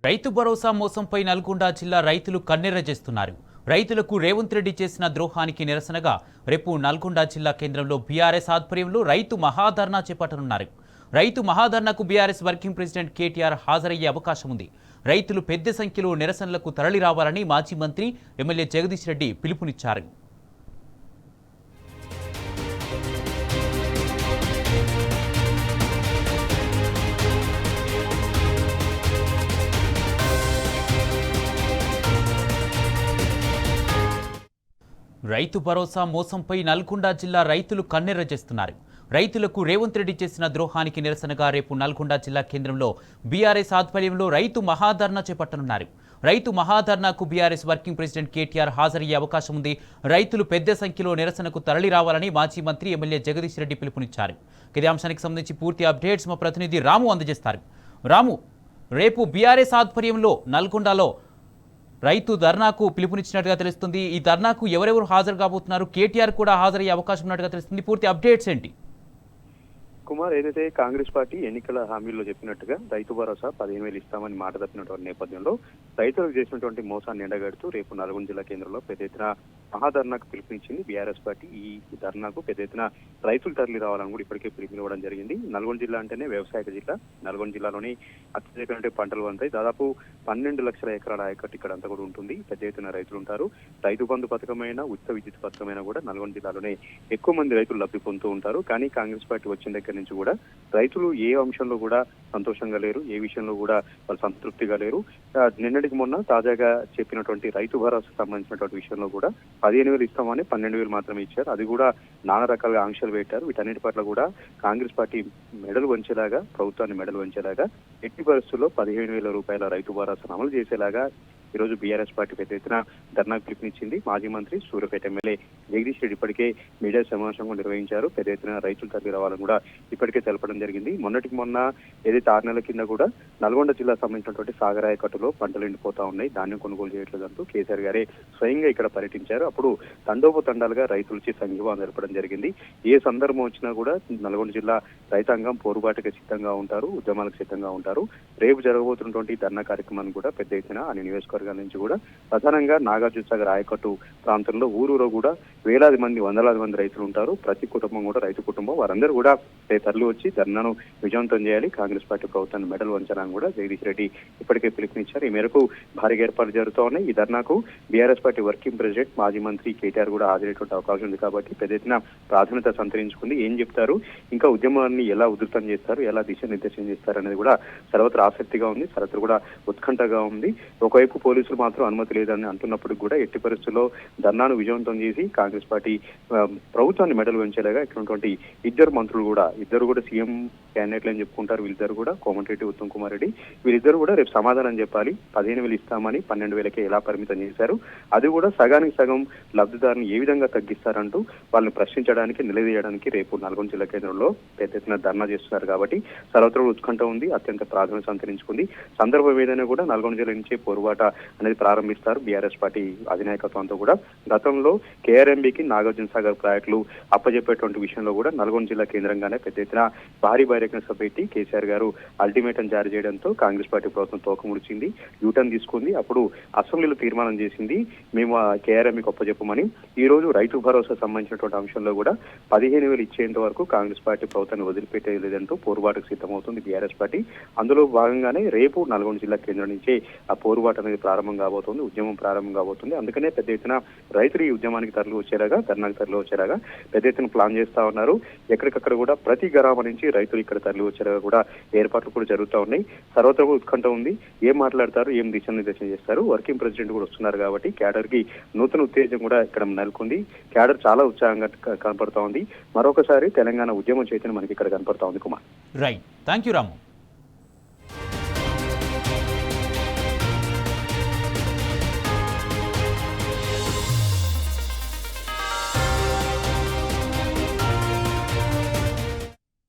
రైతు భరోసా మోసంపై నల్గొండ జిల్లా రైతులు కన్నెర్ర చేస్తున్నారు. రైతులకు రేవంత్ రెడ్డి చేసిన ద్రోహానికి నిరసనగా రేపు నల్గొండ జిల్లా కేంద్రంలో బీఆర్ఎస్ ఆధ్వర్యంలో రైతు మహాధర్నా చేపట్టనున్నారు. రైతు మహాధర్నాకు బీఆర్ఎస్ వర్కింగ్ ప్రెసిడెంట్ కేటీఆర్ హాజరయ్యే అవకాశం ఉంది. రైతులు పెద్ద సంఖ్యలో నిరసనలకు తరలి రావాలని మాజీ మంత్రి ఎమ్మెల్యే జగదీష్ రెడ్డి పిలుపునిచ్చారు. రైతు భరోసా మోసంపై నల్గొండ జిల్లా రైతులు కన్నెర్ర చేస్తున్నారు. రైతులకు రేవంత్ రెడ్డి చేసిన ద్రోహానికి నిరసనగా రేపు నల్గొండ జిల్లా కేంద్రంలో బీఆర్ఎస్ ఆధ్వర్యంలో రైతు మహాధర్నా చేపట్టనున్నారు. రైతు మహాధర్నాకు బీఆర్ఎస్ వర్కింగ్ ప్రెసిడెంట్ కేటీఆర్ హాజరయ్యే అవకాశం ఉంది. రైతులు పెద్ద సంఖ్యలో నిరసనకు తరలి రావాలని మాజీ మంత్రి ఎమ్మెల్యే జగదీష్ రెడ్డి పిలుపునిచ్చారు. ఇదే అంశానికి సంబంధించి పూర్తి అప్డేట్స్ మా ప్రతినిధి రాము అందజేస్తారు. రాము, రేపు బీఆర్ఎస్ ఆధ్వర్యంలో నల్గొండలో రైతు ధర్నాకు పిలుపునిచ్చినట్టుగా తెలుస్తుంది. ఈ ధర్నాకు ఎవరెవరు హాజరు కాబోతున్నారు? కేటీఆర్ కూడా హాజరయ్యే అవకాశం ఉన్నట్టుగా తెలుస్తుంది. పూర్తి అప్డేట్స్ ఏంటి? కుమార్, ఏదైతే కాంగ్రెస్ పార్టీ ఎన్నికల హామీల్లో చెప్పినట్టుగా రైతు భరోసా 15,000 ఇస్తామని మాట తప్పినటువంటి నేపథ్యంలో రైతులకు చేసినటువంటి మోసాన్ని ఎండగడుతూ రేపు నల్గొండ జిల్లా కేంద్రంలో పెద్ద ఎత్తున మహాధర్నాకు పిలుపునిచ్చింది బీఆర్ఎస్ పార్టీ. ఈ ధర్నాకు పెద్ద ఎత్తున రైతులు తరలి రావాలని కూడా ఇప్పటికే పిలుపునివ్వడం జరిగింది. నల్గొండ జిల్లా అంటేనే వ్యవసాయ జిల్లా. నల్గొండ జిల్లాలోని అత్యధిక పంటలు ఉంటాయి. దాదాపు 12 లక్షల ఎకరాల ఆయకట్టు ఇక్కడ అంతా కూడా ఉంటుంది. పెద్ద ఎత్తున రైతులు ఉంటారు. రైతు బంధు పథకమైన, ఉచిత విద్యుత్ పథకమైన కూడా నల్గొండ జిల్లాలోనే ఎక్కువ మంది రైతులు లబ్ధి పొందుతూ ఉంటారు. కానీ కాంగ్రెస్ పార్టీ వచ్చిన దగ్గర నుంచి కూడా రైతులు ఏ అంశంలో కూడా సంతోషంగా లేరు, ఏ విషయంలో కూడా వాళ్ళు సంతృప్తిగా లేరు. నిన్నటికి మొన్న తాజాగా చెప్పినటువంటి రైతు భరోసా సంబంధించినటువంటి విషయంలో కూడా 15,000 ఇస్తామని 12,000 మాత్రమే ఇచ్చారు. అది కూడా నానా రకాలుగా ఆంక్షలు పెట్టారు. వీటన్నిటి పట్ల కూడా కాంగ్రెస్ పార్టీ మెడలు వంచేలాగా, ప్రభుత్వాన్ని మెడలు వంచేలాగా, ఎట్టి పరిస్థితుల్లో 15,000 రూపాయల రైతు భరోసాను అమలు చేసేలాగా ఈరోజు బీఆర్ఎస్ పార్టీ పెద్ద ఎత్తున ధర్నాకు పిలుపునిచ్చింది. మాజీ మంత్రి సూర్యాపేట ఎమ్మెల్యే జగదీష్ రెడ్డి ఇప్పటికే మీడియా సమావేశం నిర్వహించారు. పెద్ద ఎత్తున రైతులు తరలి రావాలని కూడా ఇప్పటికే తెలపడం జరిగింది. మొన్నటికి మొన్న ఏదైతే 6 నెలల కింద కూడా నల్గొండ జిల్లా సంబంధించినటువంటి సాగరాయకట్టులో పంటలు ఎండిపోతా ఉన్నాయి, ధాన్యం కొనుగోలు చేయట్లేదంటూ కేసీఆర్ గారే స్వయంగా ఇక్కడ పర్యటించారు. అప్పుడు తండోపతండాలుగా రైతులకి సంఘీభావం జరపడం జరిగింది. ఏ సందర్భం వచ్చినా కూడా నల్గొండ జిల్లా రైతాంగం పోరుబాటుకి సిద్ధంగా ఉంటారు, ఉద్యమాలకు సిద్ధంగా ఉంటారు. రేపు జరగబోతున్నటువంటి ధర్నా కార్యక్రమాన్ని కూడా పెద్ద ఎత్తున అన్ని నియోజకవర్గాల నుంచి కూడా ప్రధానంగా నాగార్జునసాగర్ ఆయకట్టు ప్రాంతంలో ఊరూరో కూడా వేలాది మంది, వందలాది మంది రైతులు ఉంటారు. ప్రతి కుటుంబం కూడా రైతు కుటుంబం, వారందరూ కూడా తరలి వచ్చి ధర్నాను విజయవంతం చేయాలి, కాంగ్రెస్ పార్టీ ప్రభుత్వాన్ని మెడల్ వంచాలని కూడా జగదీష్ రెడ్డి ఇప్పటికే పిలుపునిచ్చారు. ఈ మేరకు భారీగా ఏర్పాట్లు జరుగుతూ ఉన్నాయి. ఈ ధర్నాకు బీఆర్ఎస్ పార్టీ వర్కింగ్ ప్రెసిడెంట్ మాజీ మంత్రి కేటీఆర్ కూడా హాజరయ్యేటువంటి అవకాశం ఉంది. కాబట్టి పెద్ద ఎత్తున ప్రాధాన్యత సంతరించుకుంది. ఏం చెప్తారు, ఇంకా ఉద్యమాన్ని ఎలా ఉధృతం చేస్తారు, ఎలా దిశానిర్దేశం చేస్తారు అనేది కూడా సర్వత్రా ఆసక్తిగా ఉంది, సర్వత్రా కూడా ఉత్కంఠగా ఉంది. ఒకవైపు పోలీసులు మాత్రం అనుమతి లేదని అంటున్నప్పటికీ కూడా ఎట్టి పరిస్థితుల్లో ధర్నాను విజయవంతం చేసి కాంగ్రెస్ పార్టీ ప్రభుత్వాన్ని మెడలు వంచేలాగా ఇక్కడ ఇద్దరు మంత్రులు కూడా, ఇద్దరు కూడా సీఎం క్యాండిడేట్లు అని చెప్పుకుంటారు. వీళ్ళిద్దరు కూడా కోమటిరెడ్డి, ఉత్తమ్ కుమార్ రెడ్డి, వీళ్ళిద్దరు కూడా రేపు సమాధానం చెప్పాలి. 15,000 ఇస్తామని 12,000కే ఎలా పరిమితం చేశారు, అది కూడా సగానికి సగం లబ్ధిదారుని ఏ విధంగా తగ్గిస్తారంటూ వాళ్ళని ప్రశ్నించడానికి, నిలదీయడానికి రేపు నల్గొండ జిల్లా కేంద్రంలో పెద్ద ఎత్తున ధర్నా చేస్తున్నారు. కాబట్టి సర్వత్రా ఉత్కంఠ ఉంది, అత్యంత ప్రాధాన్యత సంతరించుకుంది. సందర్భం ఏదైనా కూడా నల్గొండ జిల్లా నుంచే పోరుబాట అనేది ప్రారంభిస్తారు బీఆర్ఎస్ పార్టీ అధినాయకత్వంతో కూడా. గతంలో కేఆర్ఎంబీకి నాగార్జునసాగర్ ప్రాజెక్టులు అప్పజెప్పేటువంటి విషయంలో కూడా నల్గొండ జిల్లా కేంద్రంగానే పెద్ద ఎత్తున భారీ బహిరంగ సభ పెట్టి కేసీఆర్ గారు అల్టిమేటం జారీ చేయడంతో కాంగ్రెస్ పార్టీ ప్రభుత్వం తోకముడిచింది, యూటర్న్ తీసుకుంది. అప్పుడు అసెంబ్లీలో తీర్మానం చేసింది, మేము కేఆర్ఎంబీకి అప్పజెప్పమని. ఈ రోజు రైతు భరోసా సంబంధించినటువంటి అంశంలో కూడా 15,000 ఇచ్చేంత వరకు కాంగ్రెస్ పార్టీ ప్రభుత్వాన్ని వదిలిపెట్టేది లేదంటూ పోరుబాటుకు సిద్ధమవుతుంది బీఆర్ఎస్ పార్టీ. అందులో భాగంగానే రేపు నల్గొండ జిల్లా కేంద్రం నుంచే ఆ పోరుబాటు అనేది ప్రారంభం కాబోతుంది, ఉద్యమం ప్రారంభం కాబోతుంది. అందుకనే పెద్ద ఎత్తున రైతులు ఈ ఉద్యమానికి తరలి వచ్చేలాగా, ధర్నాకు తరలి వచ్చేలాగా పెద్ద ఎత్తున ప్లాన్ చేస్తా ఉన్నారు. ఎక్కడికక్కడ కూడా ప్రతి గ్రామం నుంచి రైతులు ఇక్కడ తరలి వచ్చేలాగా కూడా ఏర్పాట్లు కూడా జరుగుతూ ఉన్నాయి. సర్వత్రా ఉత్కంఠ ఉంది. ఏం మాట్లాడతారు, ఏం దిశానిర్దేశం చేస్తారు. వర్కింగ్ ప్రెసిడెంట్ కూడా వస్తున్నారు కాబట్టి క్యాడర్ కి నూతన ఉత్తేజం కూడా ఇక్కడ నెలకొంది. క్యాడర్ చాలా ఉత్సాహంగా కనపడతా ఉంది. మరొకసారి తెలంగాణ ఉద్యమం చైతన్యం మనకి ఇక్కడ కనపడతా ఉంది. Kumar, right, thank you Ramu.